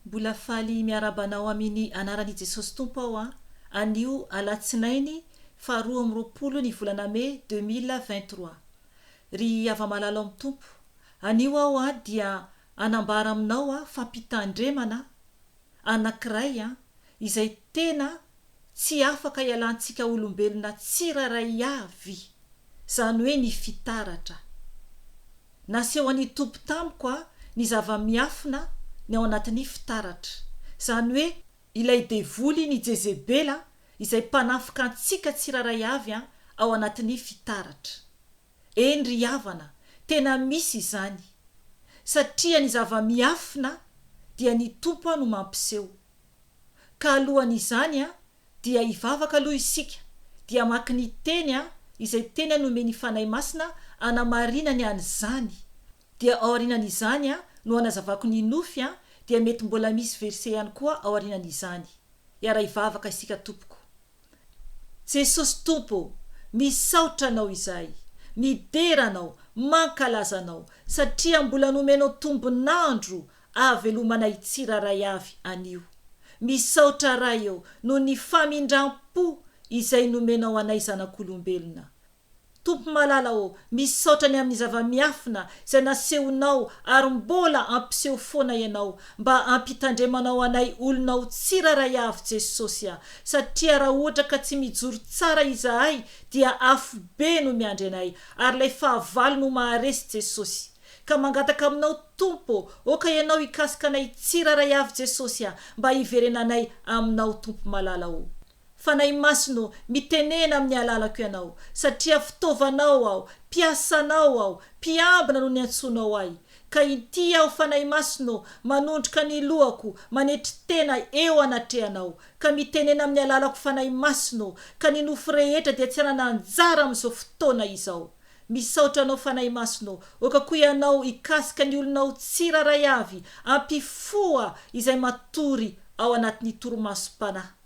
Mbola faly miarabanao amin'ny anaran'i Jesosy Tompo aho anio alatsinainy Faharoa amby 20 ny volana May 2023. Ry ava-malala amin'ny Tompo, anio aho dia anambara aminao fampitandremana anankiray izay tena tsy afaka ialantsika olombelona tsiraray avy, zany hoe ny fitaratra. Naseho an'ny Tompo tamiko ny zava-miafina ny ao anatin'ny fitaratra, zany hoe ilay Devolin'I Jezebela izay mpanafika antsika tsiraray avy ao anatin'ny fitaratra. Ry havana, tena misy izany, satria ny zava-miafina dia ny Tompo no mampiseho. Ka alohan'izany dia hivavaka aloha isika, dia maka ny teny izay teny nomeny fanahy masina anamarinany an'izany. Dia ao aorianan'izany no anazavako ny Nofy dia mety mbola misy verset ihany koa ao aorianan'izany. Iara hivavaka isika tompoko. Jesosy Tompo, misaotra anao izay, mideranao, mankalazanao, satria mbola nomenao tombonandro ahavelomanay tsiraray avy anio. Misaotra raio no ny famindram-po izay nomenao anay zanak'olombelona. Tompo malala misaotra ny amin'ny zava-miafina izay nasehonao ary mbola ampiseho foana ianao mba ampitandremanao anay olonao tsiraray avy Jesosy, satria raha ohatra ka tsy mijoro tsara izahay dia afo be no miandry anay ary lay fahavalo no maharesy Jesosy. Ka mangataka aminao Tompo, oka ianao hikasika anay tsiraray avy Jesosy mba hiverenanay aminao Tompo malala Fanahy masino mitenena amin'ny alalako ianao, satria fitovanao aho, mpiasanao aho, mpiambina no ny antsonao ahy. Ka ity aho fanahy masino manondroka ny lohako, manetry tena eo anatrehanao. Ka mitenena amin'ny alalako fanahy masino, ka ny nofy rehetra dia tsy anana anjara amin'izao fotoana izao. Misaotra anao fanahy masino, oka koa ianao hikasika ny olonao tsiraray avy, ampifoa izay matory ao anatin'ny toromasom-panahy.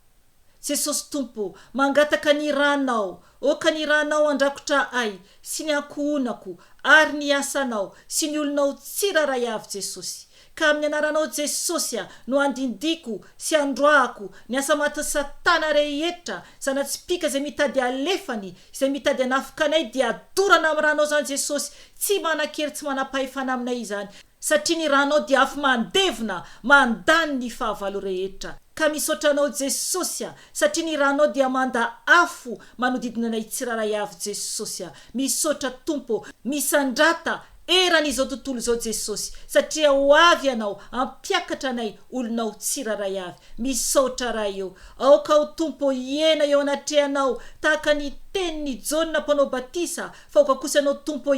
Jesosy Tompo, mangataka ny ranao, oka ny ranao andrakotra ay, sy ny ankohonako, ary ny asanao, sy ny olonao tsiraray avy Jesosy. Ka amin'ny anaranao Jesosy no andindiko sy androako ny asa maty Satana rehetra, zanatsipika izay mitady alefany, izay mitady anafika anay dia adorana amin'ny ranao zany Jesosy, tsy manan-kery tsy manam-pahefana aminay izany, satria ny ranao dia afo mandevina, mandany ny fahavalo rehetra. Ka misaotra anao Jesosy, satria ny ranao dia manda afo manodidina anay tsiraray avy Jesosy. Misaotra Tompo, misandrata eran'izao tontolo izao Jesosy, satria ho avy ianao ampiakatra anay olonao tsiraray avy. Misaotra raha eo, aoka ho Tompo hiena eo anatrehanao tahaka ny tenin'ny Jona mpanao batisa, fa aoka kosa ianao Tompo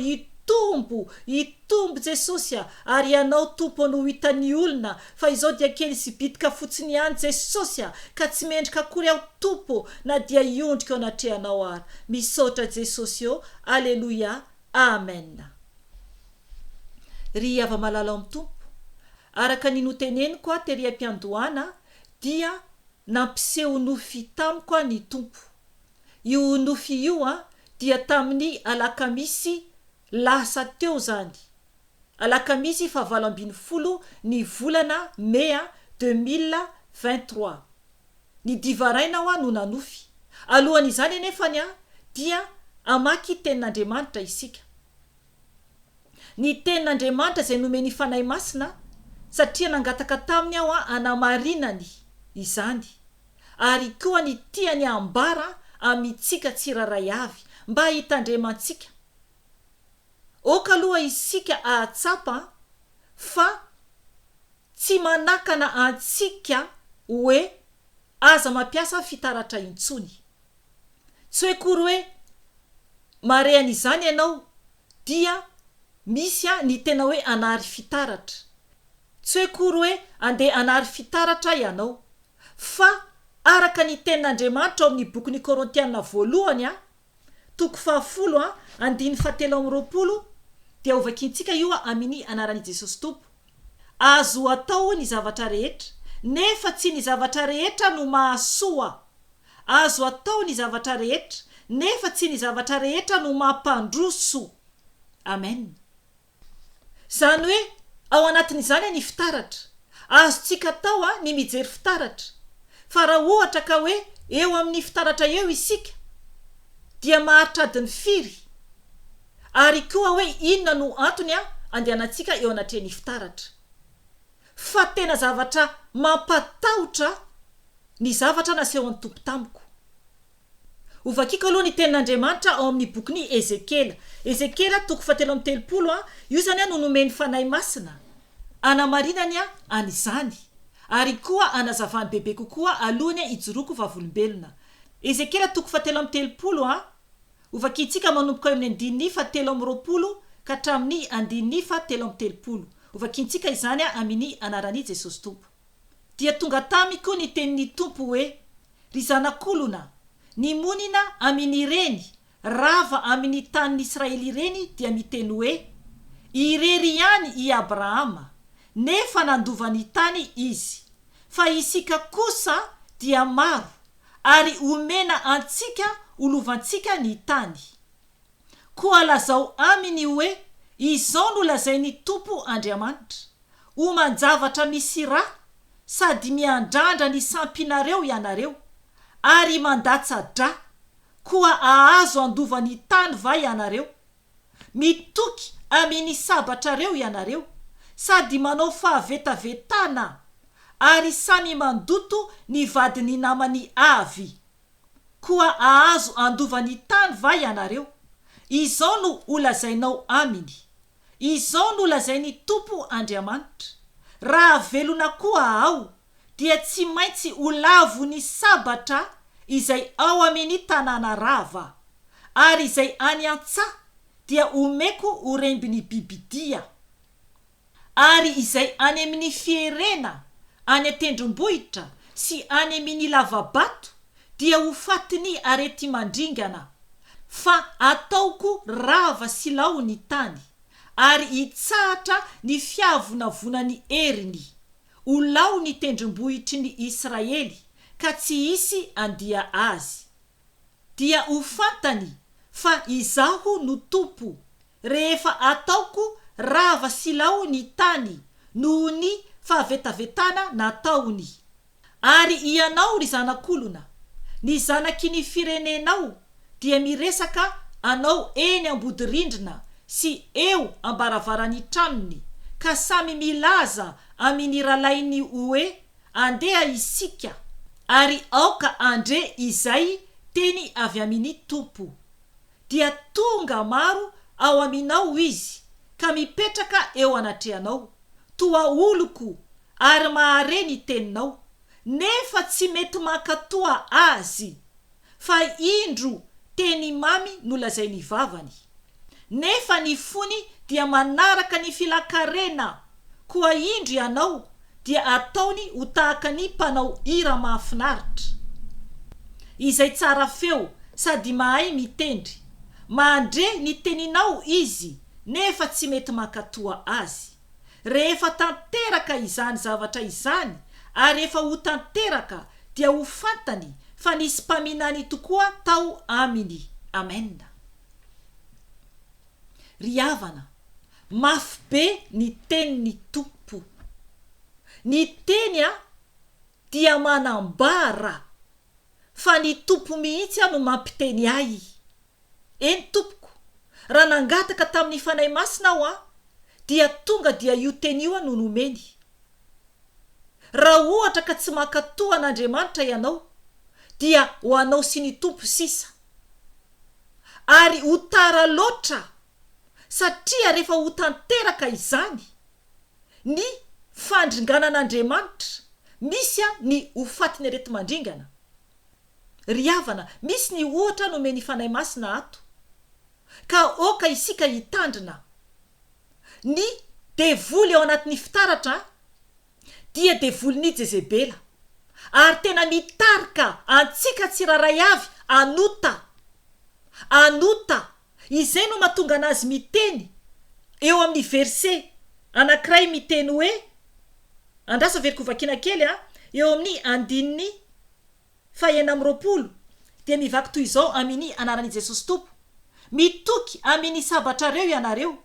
hitombo Jesosy, ary ianao Tompo no hitan'ny olona fa izao dia kely sy bitika fotsiny ihany Jesosy, ka tsy mendrika akory aho Tompo na dia iondrika eo anatrehanao ary. Misaotra Jesosy aleluia, amen. Ry ava-malala amin'ny Tompo, araka ny noteneniko tery am-piandohana dia nampiseho Nofy tamiko ny Tompo. Io Nofy io dia tamin'ny alakamisy lasa teo zany. Alakamisy fahavalo ambin'ny folo ny volana May 2023. Ny divaraina no nanofy. Alohan'izany anefany dia amaky tenin'Andriamanitra isika. Ny tenin'Andriamanitra izay nomeny fanahy masina, satria nangataka taminy aho anamarinany izany. Ary koa ny tiany ambara amitsika tsiraray avy mba hitandremantsika. Oka aloha isika ahatsapa fa tsy manakana antsika hoe aza mampiasa fitaratra intsony. Tsy hoe kory hoe marean'izany ianao dia misy ny tena hoe anary fitaratra. Tsy hoe kory hoe andeha anary fitaratra ianao, fa araka ny tenin'Andriamanitra ao amin'ny bokin'ny Korintiana Voalohany 10:17 dia ovakintsika io amin'ny anaran'i Jesosy Tompo. Azo atao ny zavatra rehetra, nefa tsy ny zavatra rehetra no mahasoa. Azo atao ny zavatra rehetra, nefa tsy ny zavatra rehetra no mampandroso. Amen. Zany hoe ao anatin'izany ny fitaratra, azontsika tao ny mijery fitaratra fa raha ohatra ka hoe eo amin'ny fitaratra eo isika dia maharitra adiny firy ary koa hoe inona no antony andehanantsika eo anatreny fitaratra fa tena zavatra mampatahotra ny zavatra nasehon'ny tompo tamiko. Ovakiko aloha ny tenin'Andriamanitra ao amin'ny bokin'ny Ezekiela. Ezekiela 7:30 io zany no nomeny fanahy masina anamarinany an'izany ary koa anazavany bebe kokoa alohany ijoroko vavolombelona. Ezekiela 7:30 ovakitsika manomboka eo amin'ny 7:20 ka hatramin'ny 7:30. Ovakintsika izany amin'ny anaran'i Jesosy Tompo. Dia tonga tamiko ny tenin'ny Tompo hoe: ry zanakolona, ny monina amin'ireny rava amin'ny tanin'ny Israely ireny dia miteny hoe: irery ihany i Abrahama, nefa nandovany tany izy, fa isika kosa dia maro ary omena antsika olovantsika ny tany. Koa lazao aminy hoe izao no lazainy Tompo Andriamanitra: ho manjavatra misy ra sady miandrandra ny sampinareo ianareo ary mandatsa-dra, koa ahazo andovany tany va ianareo, mitoky amin'ny sabatrareo ianareo sady manao fahavetavetana ary samy mandoto ny vadiny namany avy, koa ahazo andovany tany va ianareo. Izao no olazainao aminy, izao no lazainy Tompo Andriamanitra: raha velona koa ao dia tsy maintsy ho lavo ny sabatra izay ao amin'ny tanàna rava, ary izay any an-tsaha dia omeko ho rembiny bibidia, ary izay any amin'ny fierena, any atendrombohitra sy any amin'ny lavabato dia ho fatiny arety mandringana, fa ataoko rava sy lao ny tany ary hitsahatra ny fiavonavonany eriny, ho lao ny tendrombohitry ny Israely ka tsy hisy andia azy. Dia ho fantany fa izaho no Tompo rehefa ataoko rava sy lao ny tany noho ny fahavetavetana nataony. Ary ianao ry zanakolona, ny zanaky ny firenenao dia miresaka anao eny ambody-rindrina sy eo ambaravarany tranony, ka samy milaza amin'ny ralainy hoe andeha isika, ary aoka andre izay teny avy amin'ny Tompo. Dia tonga maro ao aminao izy ka mipetraka eo anatrehanao, toa oloko ary mahare ny teninao, nefa tsy mety mankatoa azy, fa indro teny mamy no lazainy vavany. Nefa ny fony dia manaraka ny filakarena, koa indro ianao dia ataony ho tahaka ny mpanao hira mahafinaritra, izay tsara feo sady mahay mitendry. Mandre ny teninao izy nefa tsy mety mankatoa azy. Rehefa tanteraka izany zavatra izany, ary rehefa ho tanteraka dia ho fantany fa nisy mpaminany tokoa tao aminy. Amen. Ry havana, mafy be ny tenin'ny Tompo. Ny teny dia manambara fa ny Tompo mihitsy no mampiteny ahy. Eny Tompoko, raha nangataka tamin'ny fanahy masina aho dia tonga dia io teny io no nomeny. Raha ohatra ka tsy mankatoa an'Andriamanitra ianao dia ho anao sy ny Tompo sisa, ary ho tara loatra, satria rehefa ho tanteraka izany ny fandringanan'Andriamanitra, misy ny ho fatiny arety mandringana. Ry havana, misy ny ohatra nomeny fanahy masina ato, ka oka isika hitandrina. Ny devoly ao anatin'ny fitaratra dia devolin'I Jezebela, ary tena mitarika antsika tsiraray avy anota. Izay no mahatonga anazy miteny eo amin'ny verset anankiray miteny hoe, andrasa veriko vakiana kely eo amin'ny 9:20 dia mivaky toy izao amin'ny anaran'i Jesosy Tompo: mitoky amin'ny sabatrareo ianareo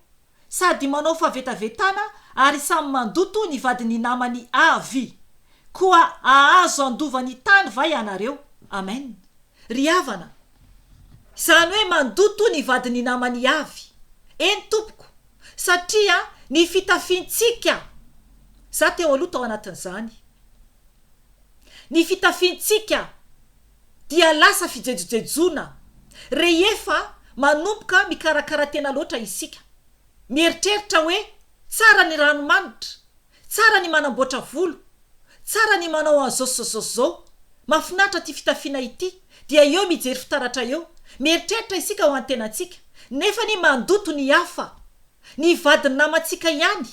sady manao fahavetavetana ary samy mandoto ny vadiny namany avy koa ahazo andovany tany va ianareo. Amen. Ry havana, izany hoe mandoto ny vadiny namany avy. Eny tompoko, satria ny fitafiantsika za teo aloha tao anatin'izany. Ny fitafiantsika dia lasa fijejojejona rehefa manomboka mikarakara tena loatra isika. Mieritreritra hoe tsara ny ranomanitra, tsara ny manamboatra volo, tsara ny manao azosozozao. Mafinatra ty fitafiana ity, dia eo mijery fitaratra eo. Mieritreritra isika ho antenantsika, nefa ny mandoto ny hafa, ny vadiny namantsika ihany,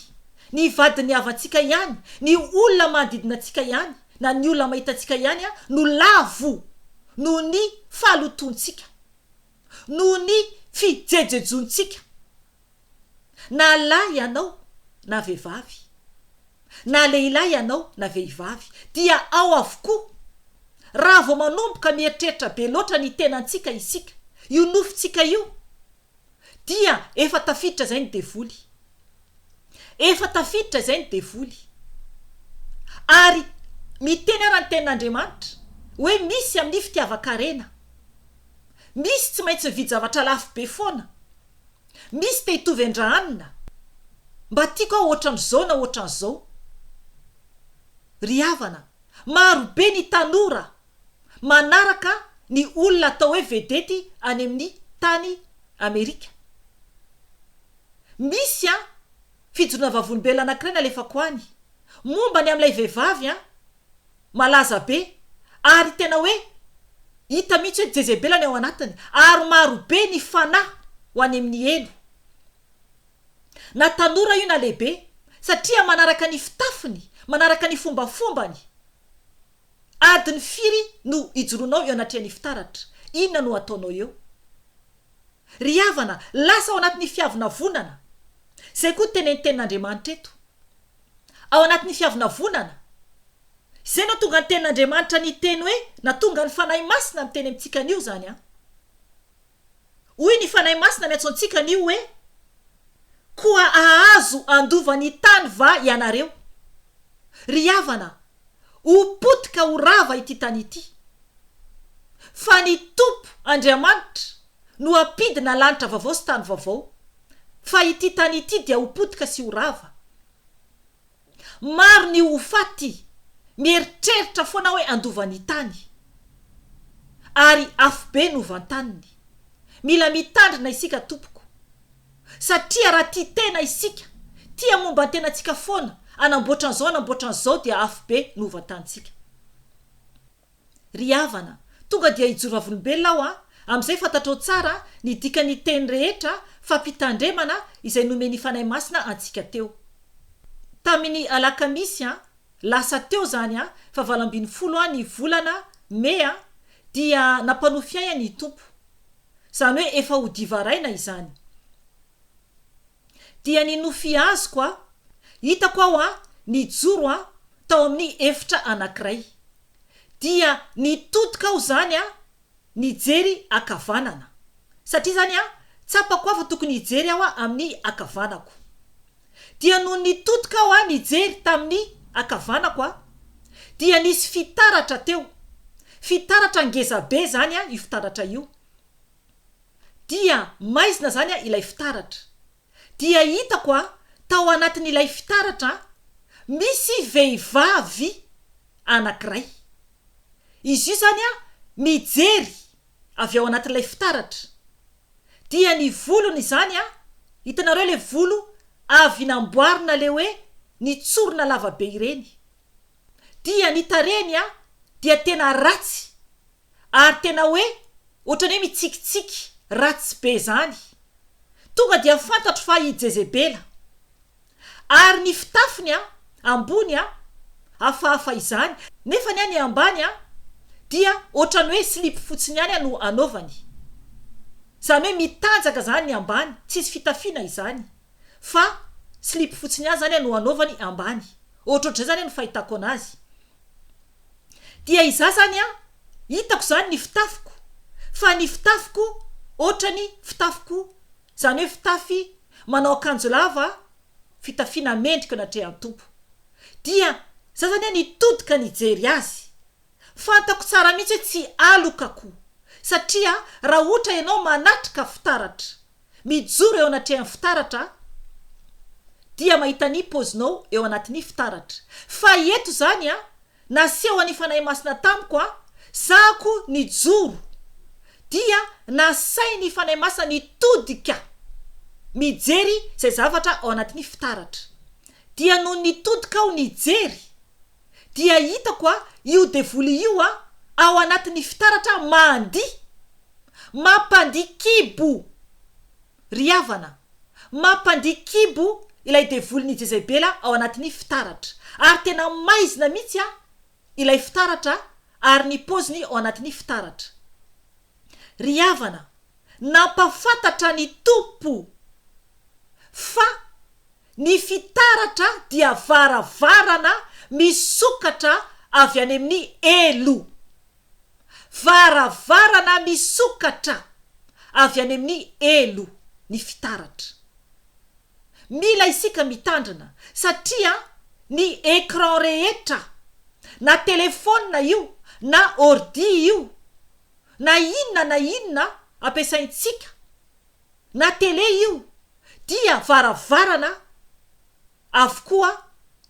ny vadiny havantsika ihany, ny olona manodidina antsika ihany, na ny olona mahitantsika ihany no lavo noho ny fahalotontsika, noho ny fijejejontsika. Na lahy ianao na vehivavy, na lehilahy ianao na vehivavy, dia ao avokoa. Raha vao manomboka mieritreritra be loatra ny tenantsika isika, io nofintsika io, dia efa tafiditra zay ny devoly. Efa tafiditra zay ny devoly. Ary miteny arany tenin'Andriamanitra hoe misy amin'ny fitiavakarena, misy tsy maintsy mividy zavatra lafo be foana, misy te hitovy andrahanina, mba tiako aho ohatran'izao na ohatran'izao. Ry havana, maro be ny tanora manaraka ny olona atao hoe vedety any amin'ny tany Amerika. Misy fijorona vavolombelona anankiray nalefako any momba ny amin'ilay vehivavy malaza be, ary tena hoe hita mihitsy hoe Jezebela ny ao anatiny, ary maro be ny fanahy ho any amin'ny elo. Na tanora io na lehibe, satria manaraka ny fitafiny, manaraka ny fombafombany. Adiny firy no ijoroanao eo anatrehany fitaratra. Inona no ataonao eo? Ry havana, lasa ao anatin'ny fiavonavonana. Zay koa teneny tenin'Andriamanitra eto. Ao anatin'ny fiavonavonana. Izay no tonga ny tenin'Andriamanitra ny teny hoe na tonga ny fanahy masina amin'ny teny amintsika anio zany. Hoy ny fanahy masina miantso antsika anio hoe koa ahazo andovany tany va ianareo. Ry havana, ho potika ho rava ity tany ity. Fa ny Tompo Andriamanitra no ampidina lanitra vaovao sy tany vaovao. Fa ity tany ity dia ho potika sy ho rava. Maro ny ho faty, mieritreritra foana hoe andovany tany. Ary afo be no vantaniny. Mila mitandrina isika tompoko. Satria raha tia tena isika, tia momba tenantsika foana, anamboatran'izao dia afo be no vantanitsika. Ry havana, tonga dia hijoro vavolombelona aho amin'izay fantatrao tsara ny dikany teny rehetra fampitandremana izay nomeny fanahy masina antsika teo. Tamin'ny alakamisy lasa teo zany fa 20 ny volana Mey dia nampanofiaina ny Tompo. Zany hoe efa ho divaraina izany. Dia ny Nofy azoko hitako aho ny joro tao amin'ny efitra anankiray. Dia nitotoka aho zany nijery akavanana. Satria zany tsapako afa tokony hijery aho amin'ny akavanako. Dia no nitotoka aho nijery tamin'ny akavanako dia nisy fitaratra teo. Fitaratra ngeza be zany io fitaratra io. Dia maizina zany ilay fitaratra. Dia hitako tao anatin'ilay fitaratra misy vehivavy anankiray. Izy io zany mijery avy ao anatin'ilay fitaratra. Dia ny volony zany hitanareo le volo avy namboarina le hoe nitsorona lava be ireny. Dia ny tarehiny dia tena ratsy, ary tena hoe ohatrany hoe mitsikitsiky ratsy be zany. Tonga dia fantatro fa i Jezebela. Ary ny fitafiny ambony hafahafa izany, nefa ny ambany dia ohatrany hoe slip fotsiny ihany no anaovany. Zany hoe mitanjaka zany ny ambany, tsisy fitafiana izany, fa slip fotsiny ihany zany no anaovany ambany. Ohatrohatray zany no fahitako anazy. Dia iza zany hitako zany ny fitafiko, fa ny fitafiko ohatrany fitafiko, zany hoe fitafy manao akanjo lava fitafiana mendrika natrehan'ny tompo dia zazany nitodika nijery azy fantako tsara mihitsy tsy alokako satria raha ohatra ianao manatrika fitaratra mijoro eo anatrehan'ny fitaratra dia mahita ny pozinao eo anatin'ny fitaratra fa eto zany naseho any fanahy masina tamiko zako nijoro dia nasai ny fanahy masina nitodika mijery zay zavatra ao anatin'ny fitaratra dia no nitodika ao nijery dia hitako io devoly io ao anatin'ny fitaratra mampandikibo ry havana mampandikibo ilay devolin'ny Jezebela ao anatin'ny fitaratra ary tena maizina mihitsy ilay fitaratra ary ny poziny ao anatin'ny fitaratra ry havana nampafantatra ny tompo fa ny fitaratra dia varavarana misokatra avy any amin'ny elo varavarana misokatra avy any amin'ny elo ny fitaratra mila isika mitandrina satria ny écran rehetra na telefona io na ordi io na inona ampiasaintsika na tele io dia varavarana avokoa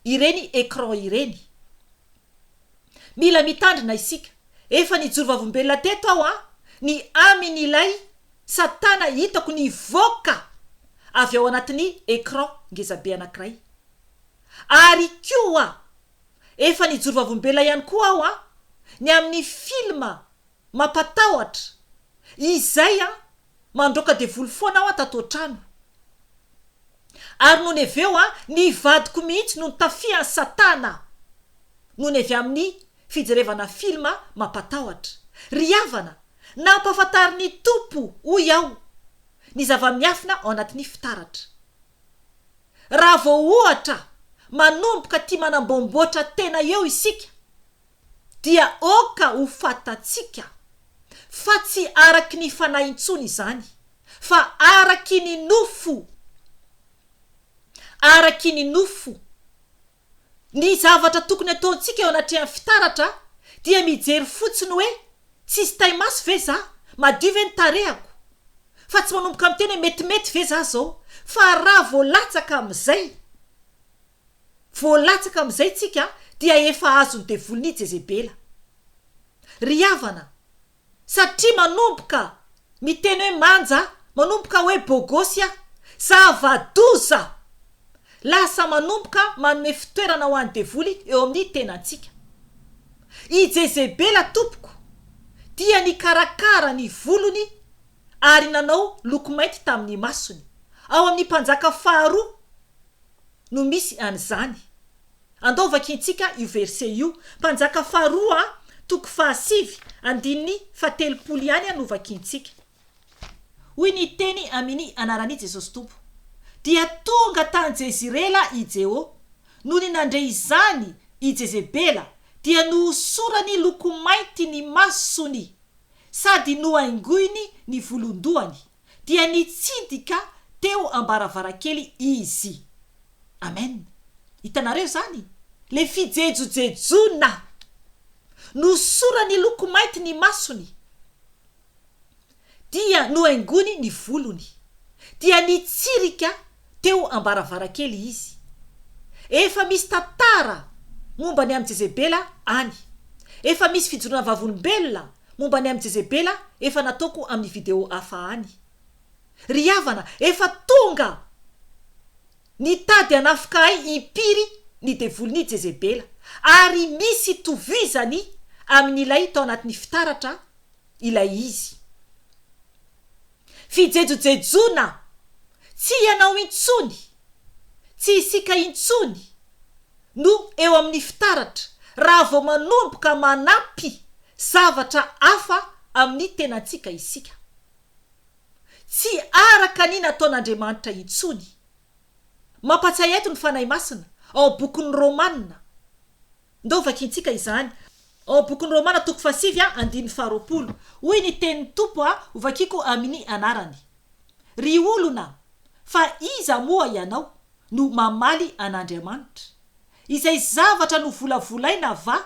ireny écran ireny mila mitandrina isika efa nijoro vavombelona teto ao ny amin'ilay satana hitako ny voka avy ao anatin'ny écran ngezabe anankiray ary koa efa nijoro vavombelona ihany koa ao ny amin'ny filma mampatahotra izay mandroaka devoly foana ao tatotrano ary noho ny avy eo ny vadiko mihitsy no nitafian'ny satana noho ny avy amin'ny fijerevana filma mampatahotra ry havana nampafatarin'ny tompo hoy aho ny zava-miafina ao anatin'ny fitaratra raha vao ohatra manomboka tia manambomboatra tena eo isika dia oka ho fatatsika fa tsy araky ny fanahy intsony izany fa araky ny nofo ny zavatra tokony ataontsika eo anatrehan'ny fitaratra dia mijery fotsiny hoe tsisy taimaso ve za madio ve ny tarehako fa tsy manomboka amin'ny teny hoe metimety ve za zao fa raha voalatsaka amin'izay tsika dia efa azony devolin'ny Jezebela ry havana satria manomboka miteny hoe manja manomboka hoe bogosy zava-doza lasa manomboka manome fitoerana ho an'ny devoly eo amin'ny tenantsika i Jezebela tompoko dia nikarakara ny volony ary nanao loko mainty tamin'ny masony ao amin'ny Mpanjaka Faharoa no misy an'izany andao vakintsika io verset io Mpanjaka Faharoa toko 7:17 ihany no vakintsika hoy ny teny amin'ny anaran'i Jesosy Tompo dia tonga tany Jezirela i Jeho no ny nandray izany i Jezebela dia nosorany loko mainty ny masony sady noaingoiny ny volondohany dia nitsidika teo ambaravarakely izy amen hitanareo zany le fijejojejona nosorany loko mainty ny masony dia noaingoiny ny volony dia nitsirika teo ambaravarakely izy efa misy tantara momba ny amin'ny Jezebela any efa misy fijorona vavolombelona momba ny amin'ny Jezebela efa nataoko amin'ny video hafa any ry havana efa tonga nitady anafikahay impiry ny devolin'ny Jezebela ary misy tovizany amin'ilay tao anatin'ny fitaratra ilay izy fijejojejona tsy ianao intsony tsy isika intsony no eo amin'ny fitaratra raha vao manomboka manampy zavatra hafa amin'ny tenantsika isika tsy araka ny nataon'Andriamanitra intsony mampatsiahy eto ny fanahy masina ao bokin'ny Romana ndao vakintsika izany ao bokin'ny Romana toko 7:20 hoy ny tenin'ny Tompo ho vakiko amin'ny anarany ry olona fa iza moa ianao no mamaly an'Andriamanitra izay zavatra no volavolaina va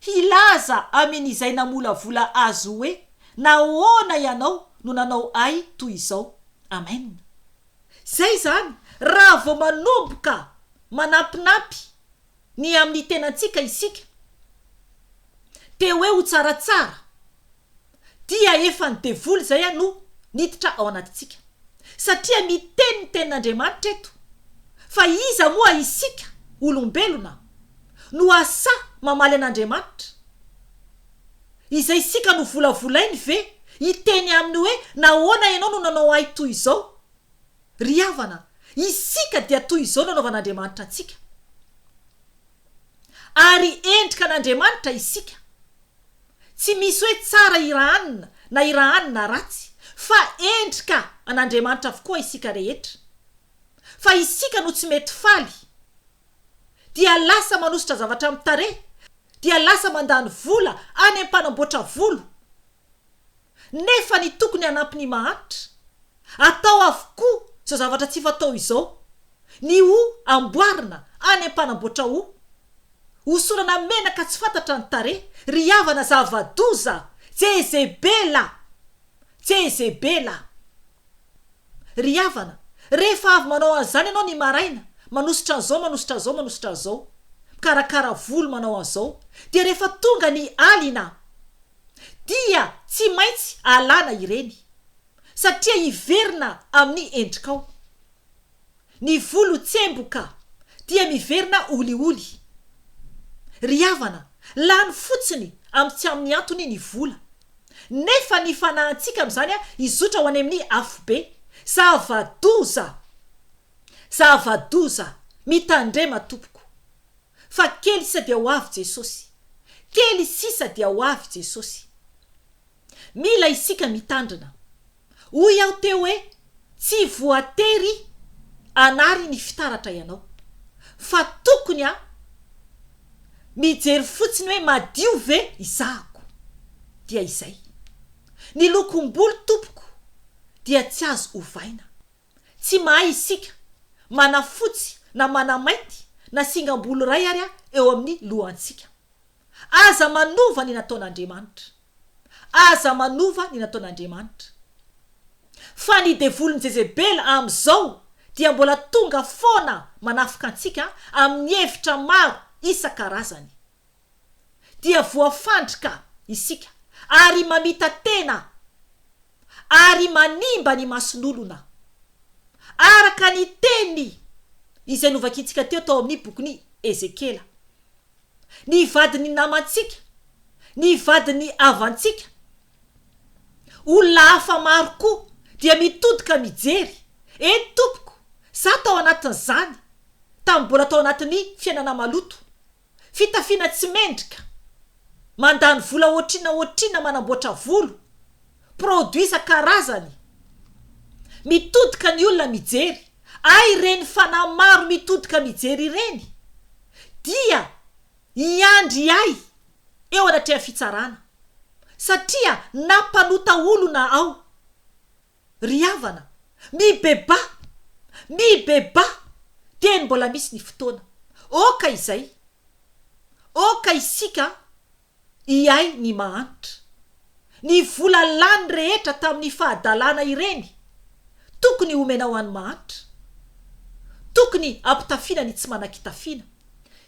hilaza amin'izay namolavola azy hoe nahoana ianao no nanao ay toy izao. Amen. Zay zany raha vao manomboka manampinampy ny amin'ny tenantsika isika te hoe ho tsaratsara dia efa ny devoly zay no niditra ao anatitsika satria miteny ny tenin'Andriamanitra eto fa iza moa isika olombelona no asa mamaly an'Andriamanitra izay isika no volavolainy ve iteny aminy hoe nahoana ianao no nanao ay toy izao. Ry havana, isika dia toy izao nanaovan'Andriamanitra antsika ary endrika an'Andriamanitra isika tsy misy hoe tsara irahanina na irahanina ratsy fa endrika an'Andriamanitra avokoa isika rehetra fa isika no tsy mety faly dia lasa manositra zavatra mitare dia lasa mandany vola any am-panamboatra volo nefa ny tokony hanampy ny mahanitra atao avokoa zao zavatra tsy fatao izao ny ho amboarina any am-panamboatra hosorana menaka tsy fantatra ny tare ry havana zavadoza Jezebela ry havana rehefa avy manao an'izany ianao ny maraina manositra an'izao karakara volo manao an'izao dia rehefa tonga ny alina dia tsy maintsy alana ireny satria iverina amin'ny endrikao. Ny volo tsemboka dia miverina olioli. Ry havana lany fotsiny tsy amin'ny antony ny vola nefa ny fanahintsika amin'izany izotra ho any amin'ny afobe. Zavadoza mitandrema tompoko fa kely sisa dia ho avy Jesosy, kely sisa dia ho avy Jesosy. Mila isika mitandrina hoy aho teo hoe tsy voatery anary ny fitaratra ianao fa tokony mijery fotsiny hoe madio ve izahako. Dia izay ny lokom-bolo tompoko dia tsy azo ovaina. Tsy mahay isika mana fotsy na mana mainty na singam-bolo ray ary eo amin'ny lohantsika. Aza manova ny nataon'Andriamanitra. Fa ny devolin'i Jezebela am'izao dia mbola tonga foana manafika antsika amin'ny hevitra maro isan-karazany. Dia voafandrika isika ary mamita tena ary manimba ny mason'olona araka ny teny izay novakitsika tao amin'ny bokin'i Ezekiela. Ny vadiny namantsika, ny vadiny avantsika, olona hafa maro koa dia mitodika mijery tompoko za tao anatin'izany mbola tao anatin'ny fiainana maloto fitafiana tsy mendrika mandany vola otrina manamboatra volo produit isan-karazany mitodika ny olona mijery reny fanahy maro mitodika mijery ireny dia iandry eo anatrehany fitsarana satria nampanota olona ao. Ry havana mibeba teny mbola misy ny fotoana oka isika iay ny mahanitra ny vola lany rehetra tamin'ny fahadalana ireny tokony homenao any mahanitra, tokony ampitafiana ny tsy manan-kitafiana.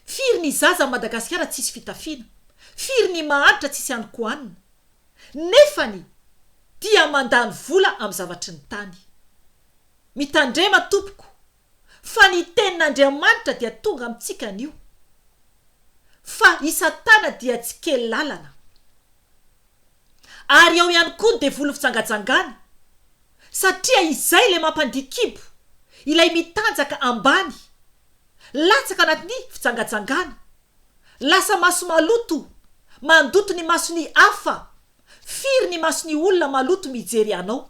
Firy ny zaza Madagasikara tsisy fitafiana, firy ny mahanitra tsisy any koanina nefany dia mandany vola amin'ny zavatry ny tany. Mitandrema tompoko fa ny tenin'Andriamanitra dia tonga amintsika anio fa isatana dia tsy kely lalana. Ary ao ihany koa ny devoly fitsangajangana satria izay le mampandikibo ilay mitanjaka ambany latsaka anatin'ny fitsangajangana lasa maso maloto mandoto ny masony hafa. Firy ny masony olona maloto mijery anao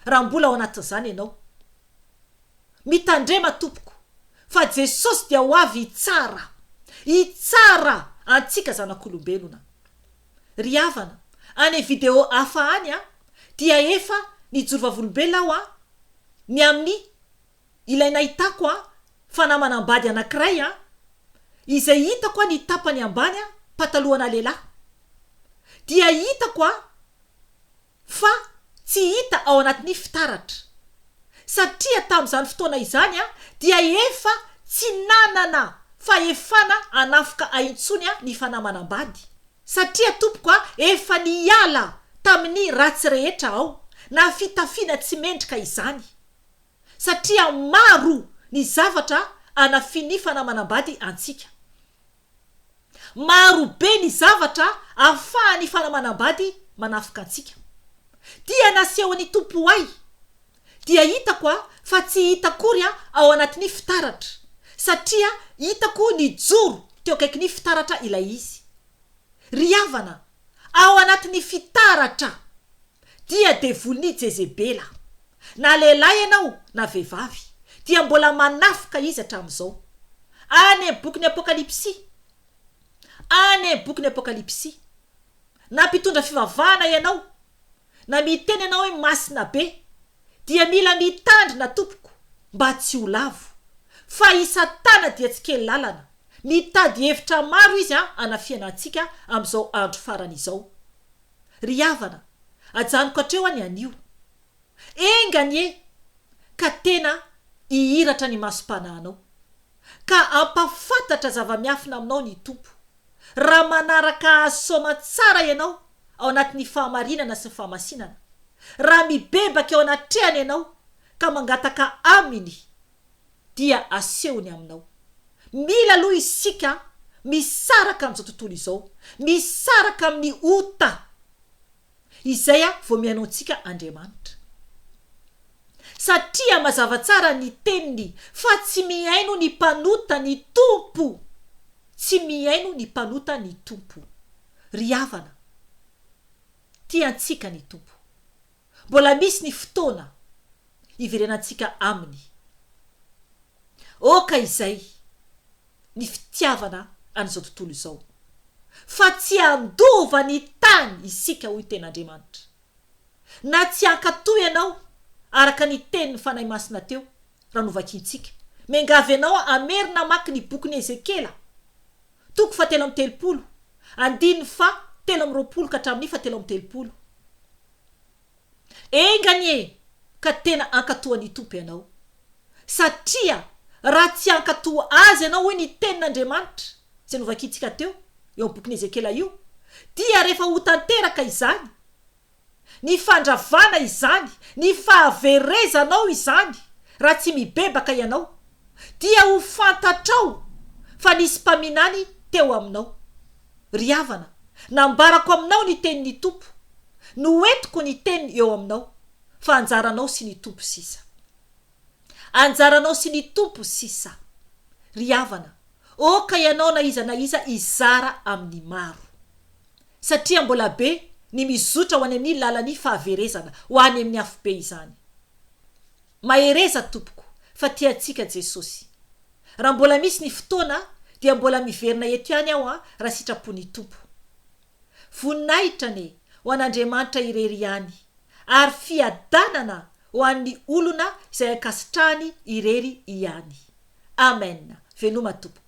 raha mbola ao anatin'izany ianao. Mitandrema tompoko fa Jesosy dia ho avy itsara antsika zanak'olombelona. Ry havana any video hafa any dia efa nijoro vavolombelona ny amin'ny ilaina Itako fanahy manambady anankiray izay hitako ny tapany ambany patalohana lehilahy dia hitako fa tsy hita ao anatin'ny fitaratra satria tamin'izany fotoana izany dia efa tsy nanana fa efana anafika aintsony ny fanahy manambady satria tompoko efa niala tamin'ny ratsy rehetra ao na fitafiana tsy mendrika izany satria maro ny zavatra anafiny fanahy manambady antsika maro be ny zavatra ahafahany fanahy manambady manafika antsika dia naseho ny tompo ay dia hitako fa tsy hitakory ao anatin'ny fitaratra satria hitako ny joro teo akaiky ny fitaratra ilay izy ry havana ao anatin'ny fitaratra dia Devolin'I Jezebela na lehilahy ianao na vehivavy dia mbola manafika izy hatramin'izao any boky ny apokalipsy na mpitondra fivavahana ianao na miteny ianao hoe masina be dia mila mitandrina tompoko mba tsy ho lavo fa Satana dia tsy kely lalana mitady hevitra maro izy anafiana antsika amin'izao andro farany izao ry havana ajanoko hatreo any anio enganye ka tena ihiratra ny masom-pananao ka ampafantatra zava-miafina aminao ny tompo raha manaraka asoma tsara ianao ao anatin'ny fahamarinana sy ny fahamasinana raha mibebaka eo anatrehany ianao ka mangataka aminy dia asehony aminao mila aloha isika misaraka amin'izao tontolo izao misaraka amin'ny ota izay voamianao antsika Andriamanitra satria mazava tsara ny teniny fa tsy miaino ny mpanota ny tompo tsy miaino ny mpanota ny tompo ry havana tiantsika ny tompo mbola misy ny fotoana iverenantsika aminy oka izay ny fitiavana an'izao tontolo izao fa tsy andova ny tany isika hoy ten'Andriamanitra na tsy ankatoy ianao araka ny tenin'ny fanahy masina teo raha novakintsika mengavy ianao amerina maky ny boky ny Ezekiela toko fa 3:30 andiny fa 3:20 ka hatramin'ny fa 3:30 enganye ka tena ankatoan'ny tompo ianao satria raha tsy ankatoa azy ianao hoe ny tenin'Andriamanitra tsy novakintsika teo eo boky ny Ezekiela io dia rehefa ho tanteraka izany ny fandravana izany ny fahaverezanao izany raha tsy mibebaka ianao dia ho fantatrao fa nisy mpaminany teo aminao ry havana nambarako aminao ny tenin'ny tompo noentiko ny teniny eo aminao fa anjaranao sy ny tompo sisa anjaranao sy ny tompo sisa ry havana oka ianao na iza izara amin'ny maro satria mbola be ny mizotra ho any amin'ny lalany fahaverezana ho any amin'ny afobe izany mahereza tompoko fa tiantsika Jesosy raha mbola misy ny fotoana dia mbola miverina eto ihany aho raha sitrapony tompo voninahitra ho an'Andriamanitra irery ihany ary fiadanana ho an'ny olona izay ankasitrahany irery ihany amen veloma tompoko